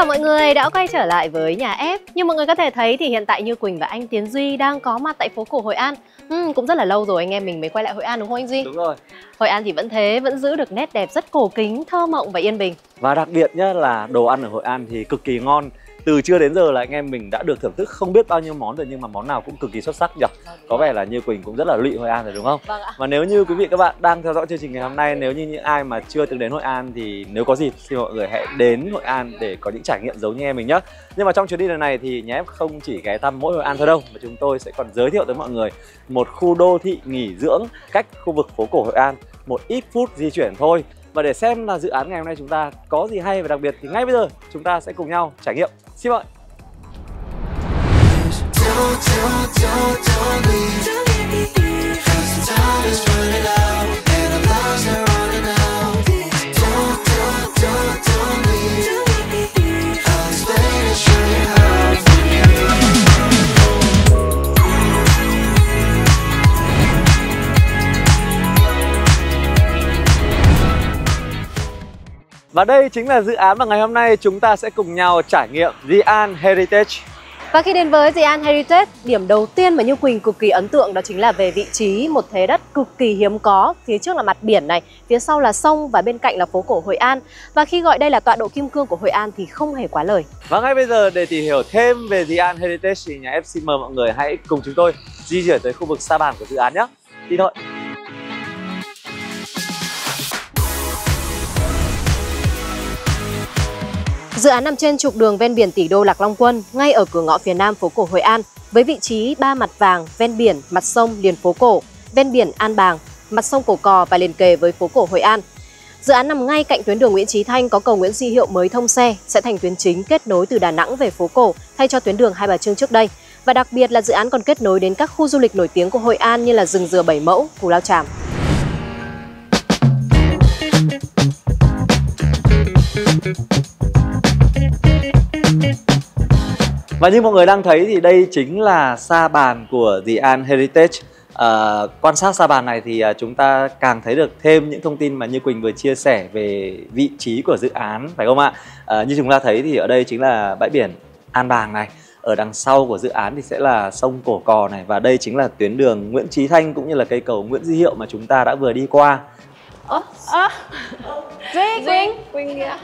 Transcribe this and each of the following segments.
Mọi người đã quay trở lại với nhà ép. Như mọi người có thể thấy thì hiện tại Như Quỳnh và anh Tiến Duy đang có mặt tại phố cổ Hội An. Cũng rất là lâu rồi anh em mình mới quay lại Hội An đúng không anh Duy? Đúng rồi. Hội An thì vẫn thế, vẫn giữ được nét đẹp rất cổ kính, thơ mộng và yên bình. Và đặc biệt nhá là đồ ăn ở Hội An thì cực kỳ ngon. Từ trưa đến giờ là anh em mình đã được thưởng thức không biết bao nhiêu món rồi, nhưng mà món nào cũng cực kỳ xuất sắc nhỉ. Có vẻ là Như Quỳnh cũng rất là lụy Hội An rồi đúng không? Vâng ạ. Và nếu như quý vị các bạn đang theo dõi chương trình ngày hôm nay, nếu như những ai mà chưa từng đến Hội An thì nếu có dịp thì mọi người hãy đến Hội An để có những trải nghiệm giống như em mình nhé. Nhưng mà trong chuyến đi lần này thì nhà em không chỉ ghé thăm mỗi Hội An thôi đâu, mà chúng tôi sẽ còn giới thiệu tới mọi người một khu đô thị nghỉ dưỡng cách khu vực phố cổ Hội An một ít phút di chuyển thôi. Và để xem là dự án ngày hôm nay chúng ta có gì hay và đặc biệt thì ngay bây giờ chúng ta sẽ cùng nhau trải nghiệm. Xin mời. Và đây chính là dự án mà ngày hôm nay chúng ta sẽ cùng nhau trải nghiệm The An Heritage. Và khi đến với The An Heritage, điểm đầu tiên mà Như Quỳnh cực kỳ ấn tượng đó chính là về vị trí một thế đất cực kỳ hiếm có. Phía trước là mặt biển này, phía sau là sông và bên cạnh là phố cổ Hội An. Và khi gọi đây là tọa độ kim cương của Hội An thì không hề quá lời. Và ngay bây giờ để tìm hiểu thêm về The An Heritage thì nhà FC mời mọi người hãy cùng chúng tôi di chuyển tới khu vực sa bàn của dự án nhé. Đi thôi. Dự án nằm trên trục đường ven biển Tỷ Đô Lạc Long Quân, ngay ở cửa ngõ phía nam phố cổ Hội An, với vị trí 3 mặt vàng, ven biển, mặt sông liền phố cổ, ven biển An Bàng, mặt sông Cổ Cò và liền kề với phố cổ Hội An. Dự án nằm ngay cạnh tuyến đường Nguyễn Chí Thanh có cầu Nguyễn Di Hiệu mới thông xe, sẽ thành tuyến chính kết nối từ Đà Nẵng về phố cổ thay cho tuyến đường Hai Bà Trưng trước đây. Và đặc biệt là dự án còn kết nối đến các khu du lịch nổi tiếng của Hội An như là rừng dừa Bảy Mẫu, Cù Lao Chàm. Và như mọi người đang thấy thì đây chính là sa bàn của The An Heritage. Quan sát sa bàn này thì chúng ta càng thấy được thêm những thông tin mà Như Quỳnh vừa chia sẻ về vị trí của dự án, phải không ạ? Như chúng ta thấy thì ở đây chính là bãi biển An Bàng này. Ở đằng sau của dự án thì sẽ là sông Cổ Cò này. Và đây chính là tuyến đường Nguyễn Chí Thanh cũng như là cây cầu Nguyễn Di Hiệu mà chúng ta đã vừa đi qua. Quỳnh kìa.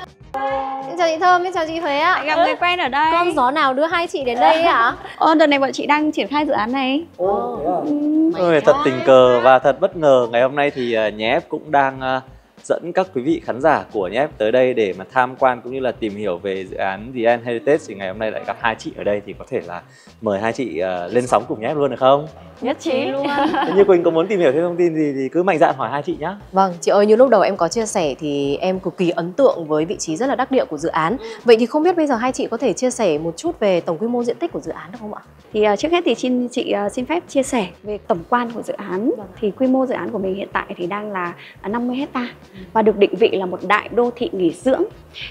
Em chào chị Thơm, em chào chị Huế ạ. Gặp người quen ở đây. Con gió nào đưa hai chị đến đây ạ? Đợt này bọn chị đang triển khai dự án này. Ôi, thật tình cờ và thật bất ngờ. Ngày hôm nay thì nhà ép cũng đang dẫn các quý vị khán giả của nhà ép tới đây để mà tham quan cũng như là tìm hiểu về dự án The An Heritage. Thì ngày hôm nay lại gặp hai chị ở đây thì có thể là mời hai chị lên sóng cùng nhà ép luôn được không? Nhất trí luôn. Như Quỳnh có muốn tìm hiểu thêm thông tin gì thì cứ mạnh dạn hỏi hai chị nhé. Vâng, chị ơi, như lúc đầu em có chia sẻ thì em cực kỳ ấn tượng với vị trí rất là đắc địa của dự án. Vậy thì không biết bây giờ hai chị có thể chia sẻ một chút về tổng quy mô diện tích của dự án được không ạ? Thì trước hết thì chị xin phép chia sẻ về tổng quan của dự án. Thì quy mô dự án của mình hiện tại thì đang là 50 hectare và được định vị là một đại đô thị nghỉ dưỡng.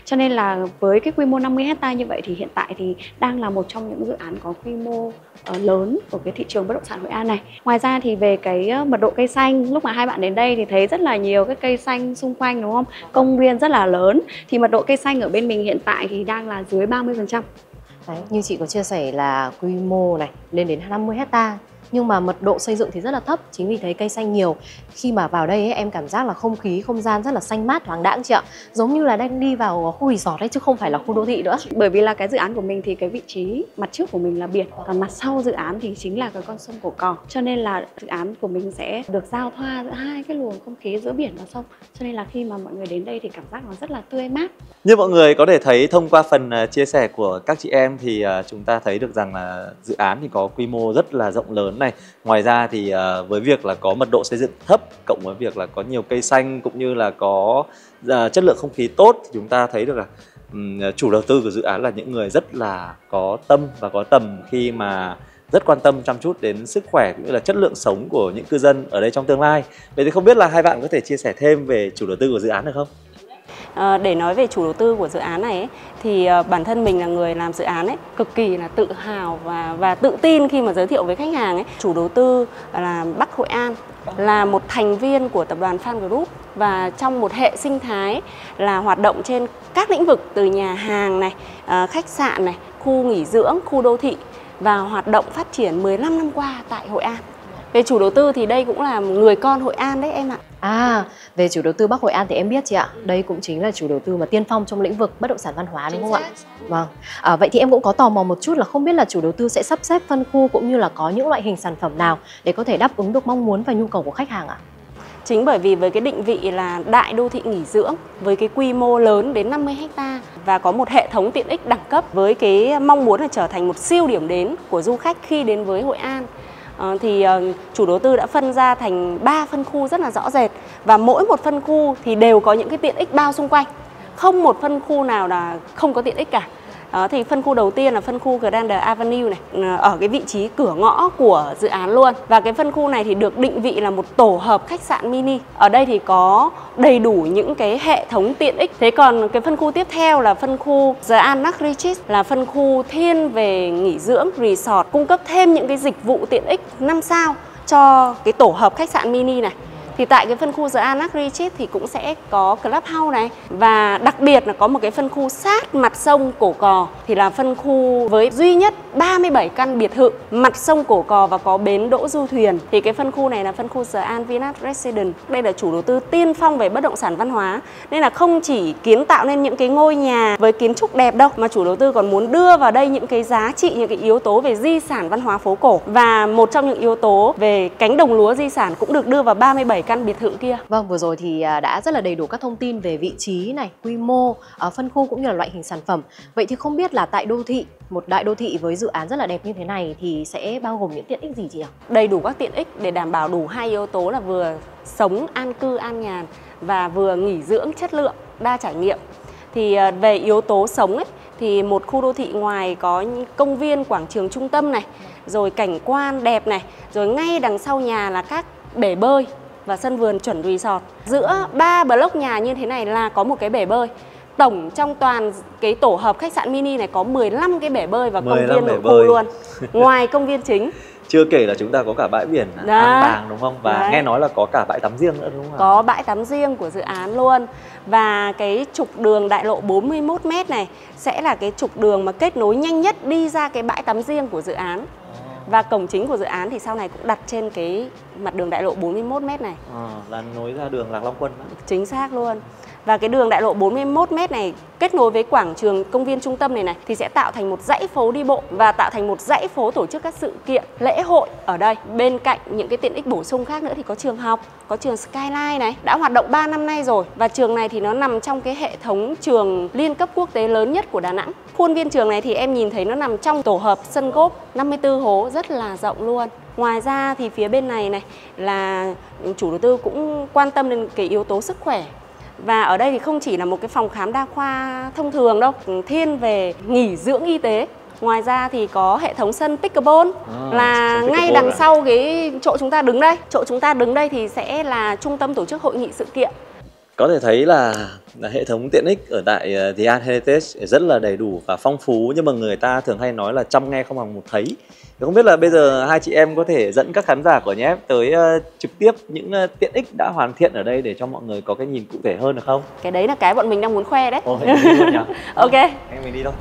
Cho nên là với cái quy mô 50 hectare như vậy thì hiện tại thì đang là một trong những dự án có quy mô lớn của cái thị trường bất động sản Hội An này. Ngoài ra thì về cái mật độ cây xanh, lúc mà hai bạn đến đây thì thấy rất là nhiều cái cây xanh xung quanh đúng không? Công viên rất là lớn. Thì mật độ cây xanh ở bên mình hiện tại thì đang là dưới 30%. Đấy, như chị có chia sẻ là quy mô này lên đến 50 hectare nhưng mà mật độ xây dựng thì rất là thấp, chính vì thấy cây xanh nhiều. Khi mà vào đây ấy, em cảm giác là không khí, không gian rất là xanh mát, thoáng đãng chị ạ. Giống như là đang đi vào khu resort ấy chứ không phải là khu đô thị nữa. Bởi vì là cái dự án của mình thì cái vị trí mặt trước của mình là biển, còn mặt sau dự án thì chính là cái con sông Cổ Cò. Cho nên là dự án của mình sẽ được giao thoa giữa hai cái luồng không khí giữa biển và sông. Cho nên là khi mà mọi người đến đây thì cảm giác nó rất là tươi mát. Như mọi người có thể thấy thông qua phần chia sẻ của các chị em thì chúng ta thấy được rằng là dự án thì có quy mô rất là rộng lớn này. Ngoài ra thì với việc là có mật độ xây dựng thấp cộng với việc là có nhiều cây xanh cũng như là có chất lượng không khí tốt thì chúng ta thấy được là chủ đầu tư của dự án là những người rất là có tâm và có tầm khi mà rất quan tâm chăm chút đến sức khỏe cũng như là chất lượng sống của những cư dân ở đây trong tương lai. Vậy thì không biết là hai bạn có thể chia sẻ thêm về chủ đầu tư của dự án được không? Để nói về chủ đầu tư của dự án này ấy, thì bản thân mình là người làm dự án ấy, cực kỳ là tự hào và tự tin khi mà giới thiệu với khách hàng ấy. Chủ đầu tư là Bắc Hội An, là một thành viên của tập đoàn Phan Group và trong một hệ sinh thái là hoạt động trên các lĩnh vực từ nhà hàng này, khách sạn này, khu nghỉ dưỡng, khu đô thị và hoạt động phát triển 15 năm qua tại Hội An. Về chủ đầu tư thì đây cũng là người con Hội An đấy em ạ. Về chủ đầu tư Bắc Hội An thì em biết chị ạ. Đây cũng chính là chủ đầu tư mà tiên phong trong lĩnh vực bất động sản văn hóa đúng không ạ? Vâng. Vậy thì em cũng có tò mò một chút là không biết là chủ đầu tư sẽ sắp xếp phân khu cũng như là có những loại hình sản phẩm nào để có thể đáp ứng được mong muốn và nhu cầu của khách hàng ạ? Chính bởi vì với cái định vị là đại đô thị nghỉ dưỡng với cái quy mô lớn đến 50 ha và có một hệ thống tiện ích đẳng cấp với cái mong muốn là trở thành một siêu điểm đến của du khách khi đến với Hội An. Thì chủ đầu tư đã phân ra thành 3 phân khu rất là rõ rệt và mỗi một phân khu thì đều có những cái tiện ích bao xung quanh, không một phân khu nào là không có tiện ích cả. Thì phân khu đầu tiên là phân khu Grand Avenue này, ở cái vị trí cửa ngõ của dự án luôn. Và cái phân khu này thì được định vị là một tổ hợp khách sạn mini. Ở đây thì có đầy đủ những cái hệ thống tiện ích. Thế còn cái phân khu tiếp theo là phân khu The Annac Retreat, là phân khu thiên về nghỉ dưỡng, resort, cung cấp thêm những cái dịch vụ tiện ích 5 sao cho cái tổ hợp khách sạn mini này. Thì tại cái phân khu The Annac Retreat thì cũng sẽ có Clubhouse này. Và đặc biệt là có một cái phân khu sát mặt sông Cổ Cò, thì là phân khu với duy nhất 37 căn biệt thự mặt sông Cổ Cò và có bến đỗ du thuyền. Thì cái phân khu này là phân khu The An Vinat Residence. Đây là chủ đầu tư tiên phong về bất động sản văn hóa, nên là không chỉ kiến tạo nên những cái ngôi nhà với kiến trúc đẹp đâu, mà chủ đầu tư còn muốn đưa vào đây những cái giá trị, những cái yếu tố về di sản văn hóa phố cổ. Và một trong những yếu tố về cánh đồng lúa di sản cũng được đưa vào 37 căn biệt thự kia. Vâng, vừa rồi thì đã rất là đầy đủ các thông tin về vị trí này, quy mô, phân khu cũng như là loại hình sản phẩm. Vậy thì không biết là tại đô thị, một đại đô thị với dự án rất là đẹp như thế này thì sẽ bao gồm những tiện ích gì chị ạ? Đầy đủ các tiện ích để đảm bảo đủ hai yếu tố là vừa sống an cư an nhàn và vừa nghỉ dưỡng chất lượng, đa trải nghiệm. Thì về yếu tố sống ấy, thì một khu đô thị ngoài có công viên, quảng trường trung tâm này, rồi cảnh quan đẹp này, rồi ngay đằng sau nhà là các bể bơi và sân vườn chuẩn resort. Giữa 3 block nhà như thế này là có một cái bể bơi. Tổng trong toàn cái tổ hợp khách sạn mini này có 15 cái bể bơi và công viên nội khu luôn. Ngoài công viên chính. Chưa kể là chúng ta có cả bãi biển An Bàng đúng không? Và nghe nói là có cả bãi tắm riêng nữa đúng không? Có bãi tắm riêng của dự án luôn. Và cái trục đường đại lộ 41m này sẽ là cái trục đường mà kết nối nhanh nhất đi ra cái bãi tắm riêng của dự án. Và cổng chính của dự án thì sau này cũng đặt trên cái mặt đường đại lộ 41m này. Là nối ra đường Lạc Long Quân đó. Chính xác luôn. Và cái đường đại lộ 41m này kết nối với quảng trường công viên trung tâm này thì sẽ tạo thành một dãy phố đi bộ và tạo thành một dãy phố tổ chức các sự kiện, lễ hội ở đây. Bên cạnh những cái tiện ích bổ sung khác nữa thì có trường học, có trường Skyline này, đã hoạt động 3 năm nay rồi. Và trường này thì nó nằm trong cái hệ thống trường liên cấp quốc tế lớn nhất của Đà Nẵng. Khuôn viên trường này thì em nhìn thấy nó nằm trong tổ hợp sân golf 54 hố rất là rộng luôn. Ngoài ra thì phía bên này là chủ đầu tư cũng quan tâm đến cái yếu tố sức khỏe. Và ở đây thì không chỉ là một cái phòng khám đa khoa thông thường đâu, thiên về nghỉ dưỡng y tế. Ngoài ra thì có hệ thống sân pickleball là ngay đằng sau cái chỗ chúng ta đứng đây. Chỗ chúng ta đứng đây thì sẽ là trung tâm tổ chức hội nghị sự kiện. Có thể thấy là hệ thống tiện ích ở tại The An Heritage rất là đầy đủ và phong phú, nhưng mà người ta thường hay nói là chăm nghe không bằng một thấy. Không biết là bây giờ hai chị em có thể dẫn các khán giả của Nhà Ép tới trực tiếp những tiện ích đã hoàn thiện ở đây để cho mọi người có cái nhìn cụ thể hơn được không? Cái đấy là cái bọn mình đang muốn khoe đấy. Ồ, mình đi luôn nhỉ? Ok. Anh mình đi thôi.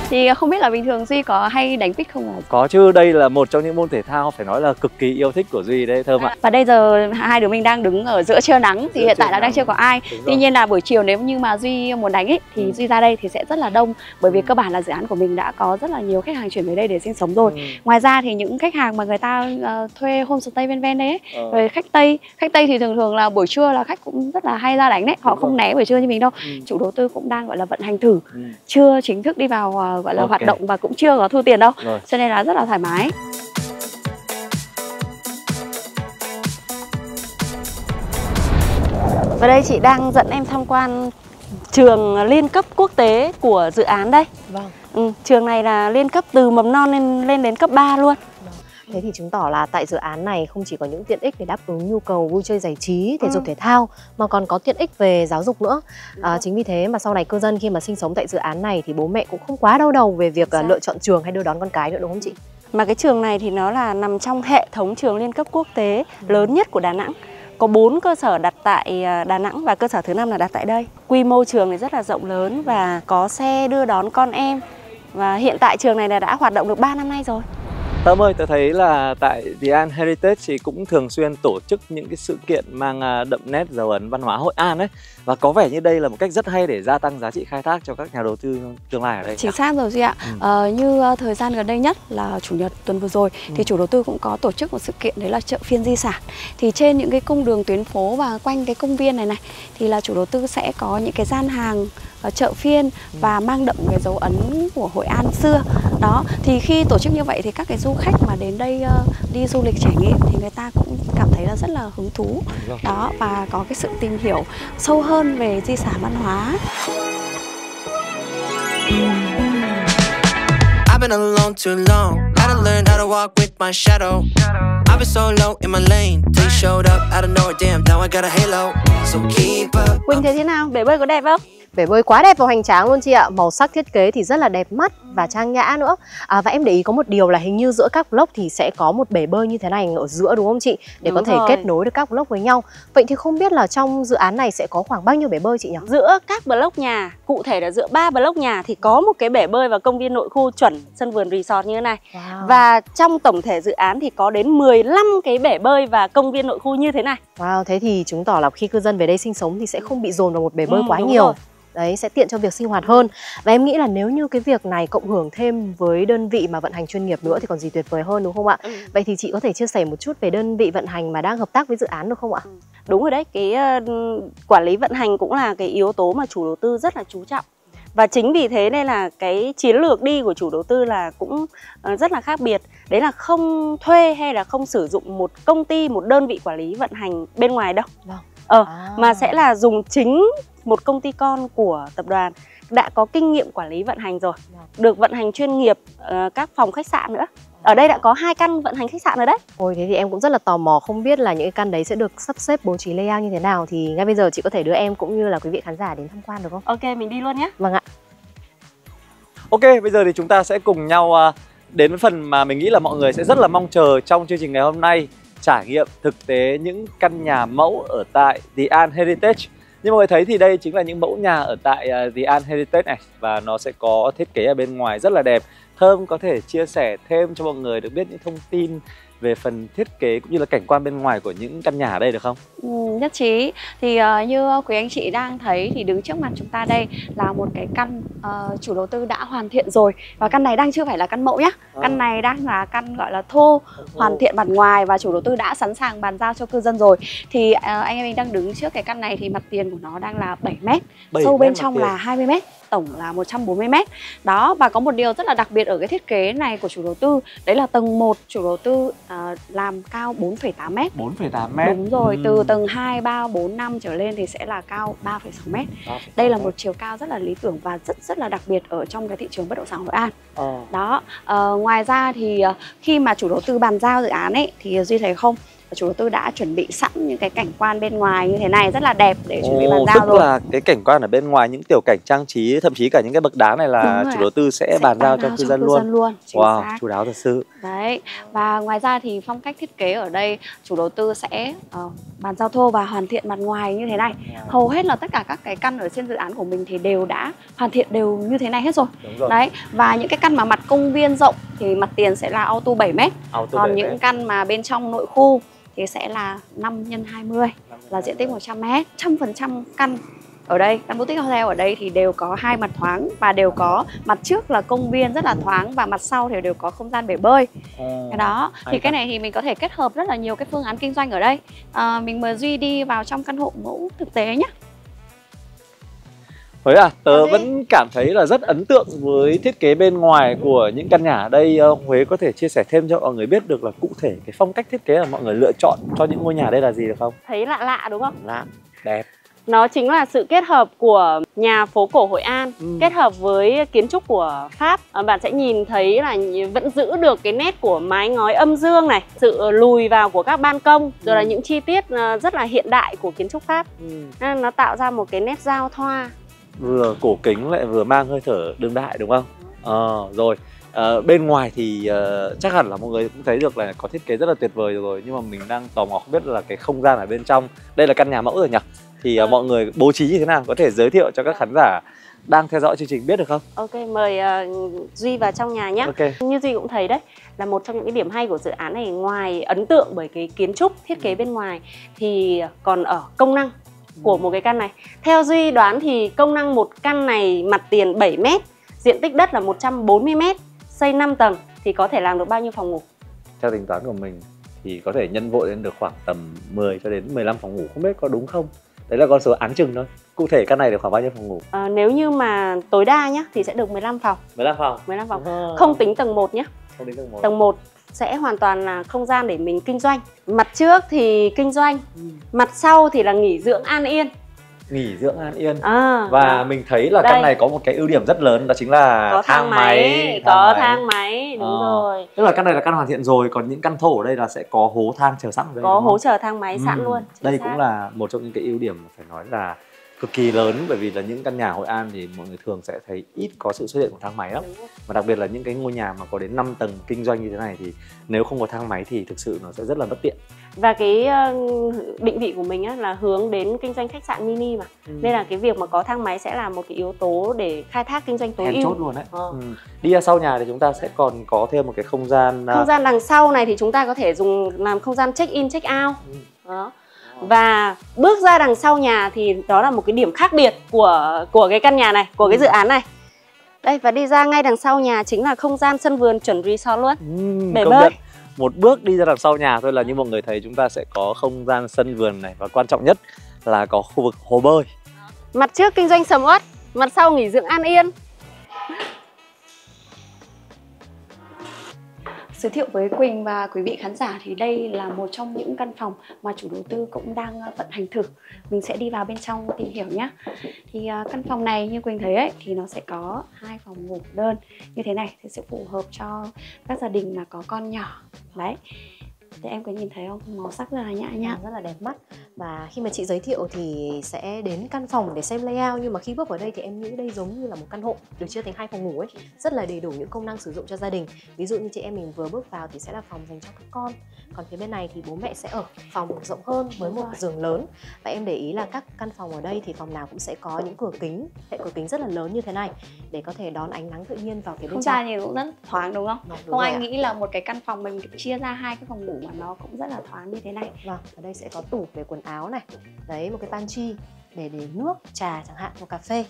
Thì không biết là bình thường Duy có hay đánh pick không ạ? Có chứ, đây là một trong những môn thể thao phải nói là cực kỳ yêu thích của Duy đấy Thơm ạ. Và bây giờ hai đứa mình đang đứng ở giữa trưa nắng thì hiện tại là đang chưa có ai. Tuy nhiên là buổi chiều nếu như mà Duy muốn đánh ấy thì Duy ra đây thì sẽ rất là đông, bởi vì cơ bản là dự án của mình đã có rất là nhiều khách hàng chuyển về đây để sinh sống rồi. Ngoài ra thì những khách hàng mà người ta thuê homestay ven ven đấy ấy, rồi khách Tây thì thường là buổi trưa là khách cũng rất là hay ra đánh đấy, họ không né buổi trưa như mình đâu. Chủ đầu tư cũng đang gọi là vận hành thử, chưa chính thức đi vào gọi là hoạt động và cũng chưa có thu tiền đâu, cho nên là rất là thoải mái. Và đây chị đang dẫn em tham quan trường liên cấp quốc tế của dự án đây. Vâng. Trường này là liên cấp từ mầm non lên đến cấp 3 luôn. Thế thì chứng tỏ là tại dự án này không chỉ có những tiện ích để đáp ứng nhu cầu vui chơi giải trí, thể dục thể thao mà còn có tiện ích về giáo dục nữa. Chính vì thế mà sau này cư dân khi mà sinh sống tại dự án này thì bố mẹ cũng không quá đau đầu về việc lựa chọn trường hay đưa đón con cái nữa, đúng không chị? Mà cái trường này thì nó là nằm trong hệ thống trường liên cấp quốc tế lớn nhất của Đà Nẵng. Có 4 cơ sở đặt tại Đà Nẵng và cơ sở thứ 5 là đặt tại đây. Quy mô trường này rất là rộng lớn và có xe đưa đón con em. Và hiện tại trường này đã hoạt động được 3 năm nay rồi. Thơm ơi, tôi thấy là tại The An Heritage thì cũng thường xuyên tổ chức những cái sự kiện mang đậm nét dấu ấn văn hóa Hội An ấy. Và có vẻ như đây là một cách rất hay để gia tăng giá trị khai thác cho các nhà đầu tư tương lai ở đây. Chính xác rồi chị ạ. Như thời gian gần đây nhất là Chủ nhật tuần vừa rồi thì chủ đầu tư cũng có tổ chức một sự kiện, đấy là chợ phiên di sản. Thì trên những cái cung đường tuyến phố và quanh cái công viên này thì là chủ đầu tư sẽ có những cái gian hàng chợ phiên và mang đậm cái dấu ấn của Hội An xưa. Đó, thì khi tổ chức như vậy thì các cái du khách mà đến đây đi du lịch trải nghiệm thì người ta cũng cảm thấy là rất là hứng thú. Đó, và có cái sự tìm hiểu sâu hơn về di sản văn hóa. I've been alone too long. Had to learn how to walk with my shadow. I've been so low in my lane. They showed up out of nowhere. Damn, now I got a halo. So keep up. Quỳnh thấy thế nào? Bể bơi có đẹp không? Bể bơi quá đẹp và hoành tráng luôn chị ạ. Màu sắc thiết kế thì rất là đẹp mắt và trang nhã nữa. Và em để ý có một điều là hình như giữa các block thì sẽ có một bể bơi như thế này ở giữa, đúng không chị? Để Đúng có thể rồi. kết nối được các block với nhau. Vậy thì không biết là trong dự án này sẽ có khoảng bao nhiêu bể bơi chị nhỉ? Giữa các block nhà, cụ thể là giữa 3 block nhà thì có một cái bể bơi và công viên nội khu chuẩn sân vườn resort như thế này. Wow. Và trong tổng thể dự án thì có đến 15 cái bể bơi và công viên nội khu như thế này. Wow, thế thì chứng tỏ là khi cư dân về đây sinh sống thì sẽ không bị dồn vào một bể bơi quá đúng nhiều. rồi. Đấy, sẽ tiện cho việc sinh hoạt hơn. Và em nghĩ là nếu như cái việc này cộng hưởng thêm với đơn vị mà vận hành chuyên nghiệp nữa thì còn gì tuyệt vời hơn, đúng không ạ? Vậy thì chị có thể chia sẻ một chút về đơn vị vận hành mà đang hợp tác với dự án được không ạ? Đúng rồi đấy, cái quản lý vận hành cũng là cái yếu tố mà chủ đầu tư rất là chú trọng. Và chính vì thế nên là cái chiến lược đi của chủ đầu tư là cũng rất là khác biệt. Đấy là không thuê hay là không sử dụng một công ty, một đơn vị quản lý vận hành bên ngoài đâu. Vâng. Mà sẽ là dùng chính một công ty con của tập đoàn đã có kinh nghiệm quản lý vận hành rồi, được vận hành chuyên nghiệp, các phòng khách sạn nữa. Ở đây đã có 2 căn vận hành khách sạn rồi đấy. Ôi, thế thì em cũng rất là tò mò không biết là những cái căn đấy sẽ được sắp xếp bố trí layout như thế nào. Thì ngay bây giờ chị có thể đưa em cũng như là quý vị khán giả đến tham quan được không? Ok, mình đi luôn nhé. Vâng ạ. Ok, bây giờ thì chúng ta sẽ cùng nhau đến với phần mà mình nghĩ là mọi người sẽ rất là mong chờ trong chương trình ngày hôm nay. Trải nghiệm thực tế những căn nhà mẫu ở tại The An Heritage. Như mọi người thấy thì đây chính là những mẫu nhà ở tại The An Heritage này. Và nó sẽ có thiết kế ở bên ngoài rất là đẹp. Thơm có thể chia sẻ thêm cho mọi người được biết những thông tin về phần thiết kế cũng như là cảnh quan bên ngoài của những căn nhà ở đây được không? Nhất trí. Thì như quý anh chị đang thấy thì đứng trước mặt chúng ta đây là một cái căn chủ đầu tư đã hoàn thiện rồi. Và căn này đang chưa phải là căn mẫu nhé. Căn này đang là căn gọi là thô, hoàn thiện mặt ngoài và chủ đầu tư đã sẵn sàng bàn giao cho cư dân rồi. Thì anh em mình đang đứng trước cái căn này thì mặt tiền của nó đang là 7 m, sâu bên trong là 20 m, tổng là 140 m. Đó, và có một điều rất là đặc biệt ở cái thiết kế này của chủ đầu tư, đấy là tầng 1 chủ đầu tư làm cao 4,8 m. 4,8 m. Đúng rồi, từ tầng 2, 3, 4, 5 trở lên thì sẽ là cao 3,6 m. Đây là một chiều cao rất là lý tưởng và rất là đặc biệt ở trong cái thị trường bất động sản Hội An. Đó, ngoài ra thì khi mà chủ đầu tư bàn giao dự án ấy thì Duy thấy không, chủ đầu tư đã chuẩn bị sẵn những cái cảnh quan bên ngoài như thế này rất là đẹp để chuẩn bị bàn giao tức rồi. là cái cảnh quan ở bên ngoài, những tiểu cảnh trang trí, thậm chí cả những cái bậc đá này là chủ đầu tư sẽ bàn giao cho cư dân luôn. Wow, chu đáo thật sự. Đấy, và ngoài ra thì phong cách thiết kế ở đây chủ đầu tư sẽ bàn giao thô và hoàn thiện mặt ngoài như thế này. Hầu hết là tất cả các cái căn ở trên dự án của mình thì đều đã hoàn thiện đều như thế này hết rồi. Đấy, và những cái căn mà mặt công viên rộng thì mặt tiền sẽ là auto 7 m. Còn những căn mà bên trong nội khu thì sẽ là 5 x 20 là diện tích 100 m. 100% căn ở đây, căn boutique hotel ở đây thì đều có 2 mặt thoáng và đều có mặt trước là công viên rất là thoáng và mặt sau thì đều có không gian bể bơi. Cái đó thì cái này thì mình có thể kết hợp rất là nhiều cái phương án kinh doanh ở đây. Mình mời Duy đi vào trong căn hộ mẫu thực tế nhé. Huế tớ vẫn cảm thấy là rất ấn tượng với thiết kế bên ngoài của những căn nhà ở đây. Huế có thể chia sẻ thêm cho mọi người biết được là cụ thể cái phong cách thiết kế mà mọi người lựa chọn cho những ngôi nhà đây là gì được không? Thấy lạ lạ đúng không? Lạ, đẹp. Nó chính là sự kết hợp của nhà phố cổ Hội An kết hợp với kiến trúc của Pháp. Bạn sẽ nhìn thấy là vẫn giữ được cái nét của mái ngói âm dương này, sự lùi vào của các ban công, rồi là những chi tiết rất là hiện đại của kiến trúc Pháp. Nó tạo ra một cái nét giao thoa. Vừa cổ kính lại vừa mang hơi thở đương đại đúng không? Rồi. Bên ngoài thì chắc hẳn là mọi người cũng thấy được là có thiết kế rất là tuyệt vời rồi, nhưng mà mình đang tò mò không biết là cái không gian ở bên trong. Đây là căn nhà mẫu rồi nhỉ? Thì mọi người bố trí như thế nào, có thể giới thiệu cho các khán giả đang theo dõi chương trình biết được không? Ok, mời Duy vào trong nhà nhé. Okay. Như Duy cũng thấy đấy, là một trong những cái điểm hay của dự án này, ngoài ấn tượng bởi cái kiến trúc thiết kế bên ngoài thì còn ở công năng của một cái căn này. Theo Duy đoán thì công năng một căn này mặt tiền 7 m, diện tích đất là 140 m, xây 5 tầng thì có thể làm được bao nhiêu phòng ngủ? Theo tính toán của mình thì có thể nhân vội lên được khoảng tầm 10 cho đến 15 phòng ngủ, không biết có đúng không? Đấy là con số áng chừng thôi. Cụ thể căn này được khoảng bao nhiêu phòng ngủ? Nếu như mà tối đa nhá thì sẽ được 15 phòng. 15 phòng? 15 phòng. Không tính tầng 1 nhé. Không tính tầng 1. Tầng 1 sẽ hoàn toàn là không gian để mình kinh doanh. Mặt trước thì kinh doanh, mặt sau thì là nghỉ dưỡng an yên. Nghỉ dưỡng an yên. Và mình thấy là căn này có một cái ưu điểm rất lớn, đó chính là có thang máy. Có thang máy, đúng rồi. Tức là căn này là căn hoàn thiện rồi, còn những căn thổ ở đây là sẽ có hố thang chờ sẵn ở đây. Có hố chờ thang máy sẵn luôn. Đây cũng là một trong những cái ưu điểm phải nói là cực kỳ lớn, bởi vì là những căn nhà Hội An thì mọi người thường sẽ thấy ít có sự xuất hiện của thang máy lắm. Và đặc biệt là những cái ngôi nhà mà có đến 5 tầng kinh doanh như thế này thì nếu không có thang máy thì thực sự nó sẽ rất là bất tiện. Và cái định vị của mình á, là hướng đến kinh doanh khách sạn mini mà. Nên là cái việc mà có thang máy sẽ là một cái yếu tố để khai thác kinh doanh tối ưu. Chốt luôn đấy. Đi ra sau nhà thì chúng ta sẽ còn có thêm một cái không gian. Không gian đằng sau này thì chúng ta có thể dùng làm không gian check in, check out. Đó. Và bước ra đằng sau nhà thì đó là một cái điểm khác biệt của cái căn nhà này, của cái dự án này. Đây, và đi ra ngay đằng sau nhà chính là không gian sân vườn chuẩn resort luôn. Bể bơi. Một bước đi ra đằng sau nhà thôi là như mọi người thấy chúng ta sẽ có không gian sân vườn này, và quan trọng nhất là có khu vực hồ bơi. Mặt trước kinh doanh sầm uất, mặt sau nghỉ dưỡng an yên. Giới thiệu với Quỳnh và quý vị khán giả thì đây là một trong những căn phòng mà chủ đầu tư cũng đang vận hành thử. Mình sẽ đi vào bên trong tìm hiểu nhé. Thì căn phòng này như Quỳnh thấy ấy, thì nó sẽ có 2 phòng ngủ đơn như thế này thì sẽ phù hợp cho các gia đình mà có con nhỏ. Đấy. Thì em có nhìn thấy không? Màu sắc rất là nhã nhặn, rất là đẹp mắt. Và khi mà chị giới thiệu thì sẽ đến căn phòng để xem layout, nhưng mà khi bước vào đây thì em nghĩ đây giống như là một căn hộ được chia thành 2 phòng ngủ ấy, rất là đầy đủ những công năng sử dụng cho gia đình. Ví dụ như chị em mình vừa bước vào thì sẽ là phòng dành cho các con, còn phía bên này thì bố mẹ sẽ ở phòng rộng hơn với một giường lớn. Và em để ý là các căn phòng ở đây thì phòng nào cũng sẽ có những cửa kính, hệ cửa kính rất là lớn như thế này để có thể đón ánh nắng tự nhiên vào phía bên trong. Không gian nhìn cũng rất thoáng đúng không? Không ai nghĩ là một cái căn phòng mình chia ra 2 cái phòng ngủ mà nó cũng rất là thoáng như thế này. Vâng, ở đây sẽ có tủ để quần áo này, đấy, một cái pantry để nước, trà chẳng hạn, một cà phê.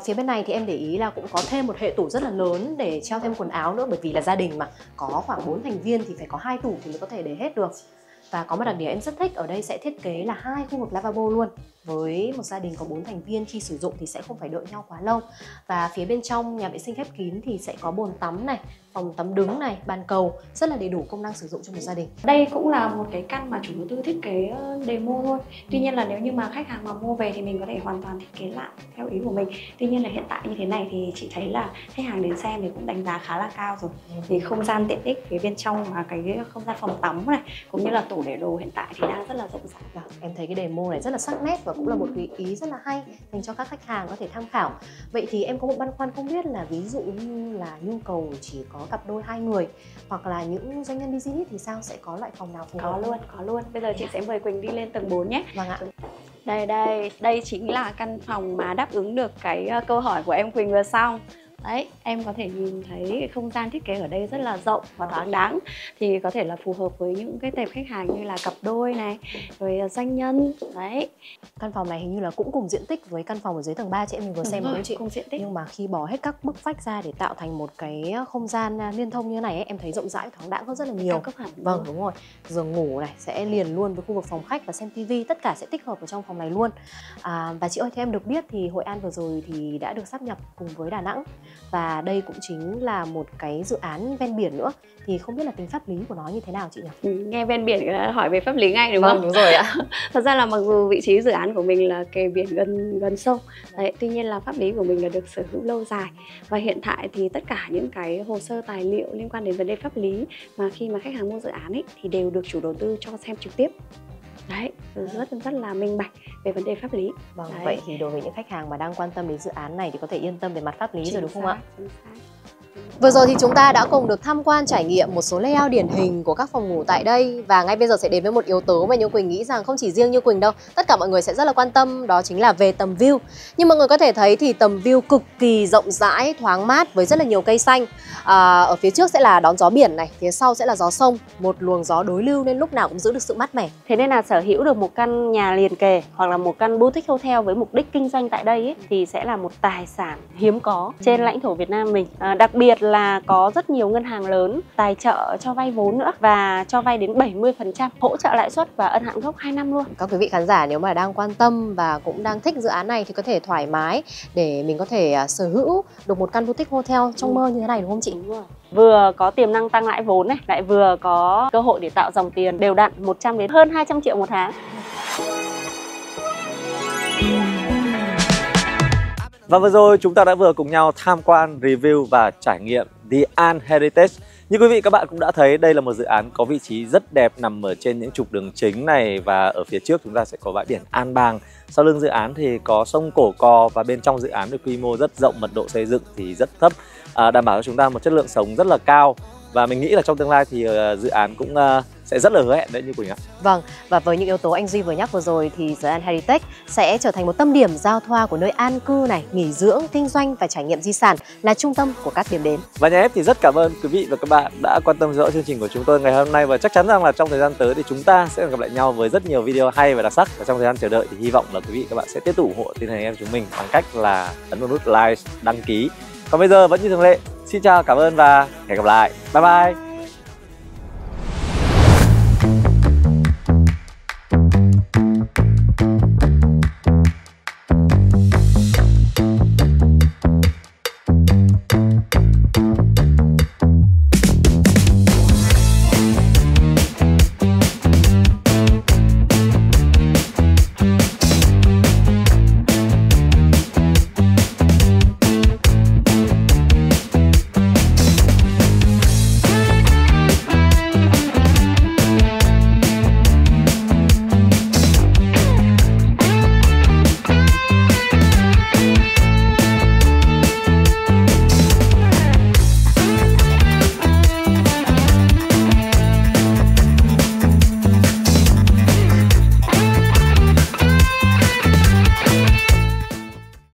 Phía bên này thì em để ý là cũng có thêm một hệ tủ rất là lớn để treo thêm quần áo nữa, bởi vì là gia đình mà có khoảng 4 thành viên thì phải có 2 tủ thì mới có thể để hết được. Và có một đặc điểm em rất thích, ở đây sẽ thiết kế là 2 khu vực lavabo luôn. Với một gia đình có 4 thành viên khi sử dụng thì sẽ không phải đợi nhau quá lâu. Và phía bên trong nhà vệ sinh khép kín thì sẽ có bồn tắm này, phòng tắm đứng này, bàn cầu, rất là đầy đủ công năng sử dụng cho một gia đình. Đây cũng là một cái căn mà chủ đầu tư thiết kế demo thôi. Tuy nhiên là nếu như mà khách hàng mà mua về thì mình có thể hoàn toàn thiết kế lại theo ý của mình. Tuy nhiên là hiện tại như thế này thì chị thấy là khách hàng đến xem thì cũng đánh giá khá là cao rồi. Thì không gian tiện ích phía bên trong và cái không gian phòng tắm này cũng như là tủ để đồ hiện tại thì đang rất là rộng rãi. Em thấy cái demo này rất là sắc nét và cũng là một cái ý rất là hay dành cho các khách hàng có thể tham khảo. Vậy thì em có một băn khoăn không biết là ví dụ như là nhu cầu chỉ có cặp đôi 2 người hoặc là những doanh nhân business thì sao, sẽ có loại phòng nào phù hợp? Có luôn. Bây giờ chị sẽ mời Quỳnh đi lên tầng 4 nhé. Vâng ạ. Đây chính là căn phòng mà đáp ứng được cái câu hỏi của em Quỳnh vừa xong. Đấy, em có thể nhìn thấy cái không gian thiết kế ở đây rất là rộng và thoáng đáng. Thì có thể là phù hợp với những cái tệp khách hàng như là cặp đôi này, rồi doanh nhân. Đấy. Căn phòng này hình như là cũng cùng diện tích với căn phòng ở dưới tầng 3 chị em mình vừa xem đúng không chị? Cùng diện tích. Nhưng mà khi bỏ hết các bức vách ra để tạo thành một cái không gian liên thông như thế này ấy, em thấy rộng rãi, thoáng đãng hơn rất là nhiều. Cao cấp hẳn. Vâng, đúng rồi. Giường ngủ này sẽ liền luôn với khu vực phòng khách và xem tivi, tất cả sẽ tích hợp ở trong phòng này luôn. Và chị ơi, theo em được biết thì Hội An vừa rồi thì đã được sáp nhập cùng với Đà Nẵng. và đây cũng chính là một cái dự án ven biển nữa. Thì không biết là tính pháp lý của nó như thế nào chị nhỉ? Nghe ven biển hỏi về pháp lý ngay đúng Vâng, không? đúng rồi ạ. Thật ra là mặc dù vị trí dự án của mình là kề biển gần sông, đấy, tuy nhiên là pháp lý của mình là được sở hữu lâu dài. Và hiện tại thì tất cả những cái hồ sơ tài liệu liên quan đến vấn đề pháp lý mà khi mà khách hàng mua dự án ấy, thì đều được chủ đầu tư cho xem trực tiếp. Đấy, rất là minh bạch về vấn đề pháp lý. Vâng, đấy. vậy thì đối với những khách hàng mà đang quan tâm đến dự án này thì có thể yên tâm về mặt pháp lý rồi đúng không ạ? Chính xác. Vừa rồi thì chúng ta đã cùng được tham quan trải nghiệm một số layout điển hình của các phòng ngủ tại đây. Và ngay bây giờ sẽ đến với một yếu tố mà Như Quỳnh nghĩ rằng không chỉ riêng Như Quỳnh đâu, tất cả mọi người sẽ rất là quan tâm, đó chính là về tầm view. Như mọi người có thể thấy thì tầm view cực kỳ rộng rãi, thoáng mát với rất là nhiều cây xanh. Ở phía trước sẽ là đón gió biển này, phía sau sẽ là gió sông, một luồng gió đối lưu nên lúc nào cũng giữ được sự mát mẻ. Thế nên là sở hữu được một căn nhà liền kề hoặc là một căn boutique hotel với mục đích kinh doanh tại đây ấy, thì sẽ là một tài sản hiếm có trên lãnh thổ Việt Nam mình. Đặc biệt là có rất nhiều ngân hàng lớn tài trợ cho vay vốn nữa và cho vay đến 70%, hỗ trợ lãi suất và ân hạn gốc 2 năm luôn. Các quý vị khán giả nếu mà đang quan tâm và cũng đang thích dự án này thì có thể thoải mái để mình có thể sở hữu được một căn boutique hotel trong mơ như thế này đúng không chị? Đúng rồi. Vừa có tiềm năng tăng lãi vốn này, lại vừa có cơ hội để tạo dòng tiền đều đặn 100 đến hơn 200 triệu một tháng. Và vừa rồi chúng ta đã vừa cùng nhau tham quan, review và trải nghiệm The An Heritage. Như quý vị các bạn cũng đã thấy, đây là một dự án có vị trí rất đẹp nằm ở trên những trục đường chính này. Và ở phía trước chúng ta sẽ có bãi biển An Bàng. Sau lưng dự án thì có sông Cổ Cò. Và bên trong dự án thì quy mô rất rộng, mật độ xây dựng thì rất thấp, đảm bảo cho chúng ta một chất lượng sống rất là cao. Và mình nghĩ là trong tương lai thì dự án cũng sẽ rất là hứa hẹn đấy Như Quỳnh ạ. Vâng, và với những yếu tố anh Duy vừa nhắc vừa rồi thì The An Heritage sẽ trở thành một tâm điểm giao thoa của nơi an cư này, nghỉ dưỡng, kinh doanh và trải nghiệm di sản, là trung tâm của các điểm đến. Và nhà ép thì rất cảm ơn quý vị và các bạn đã quan tâm theo dõi chương trình của chúng tôi ngày hôm nay. Và chắc chắn rằng là trong thời gian tới thì chúng ta sẽ gặp lại nhau với rất nhiều video hay và đặc sắc. Và trong thời gian chờ đợi thì hy vọng là quý vị và các bạn sẽ tiếp tục ủng hộ tin hành em chúng mình bằng cách là ấn vào nút like, đăng ký. Còn bây giờ vẫn như thường lệ, xin chào, cảm ơn và hẹn gặp lại. Bye bye.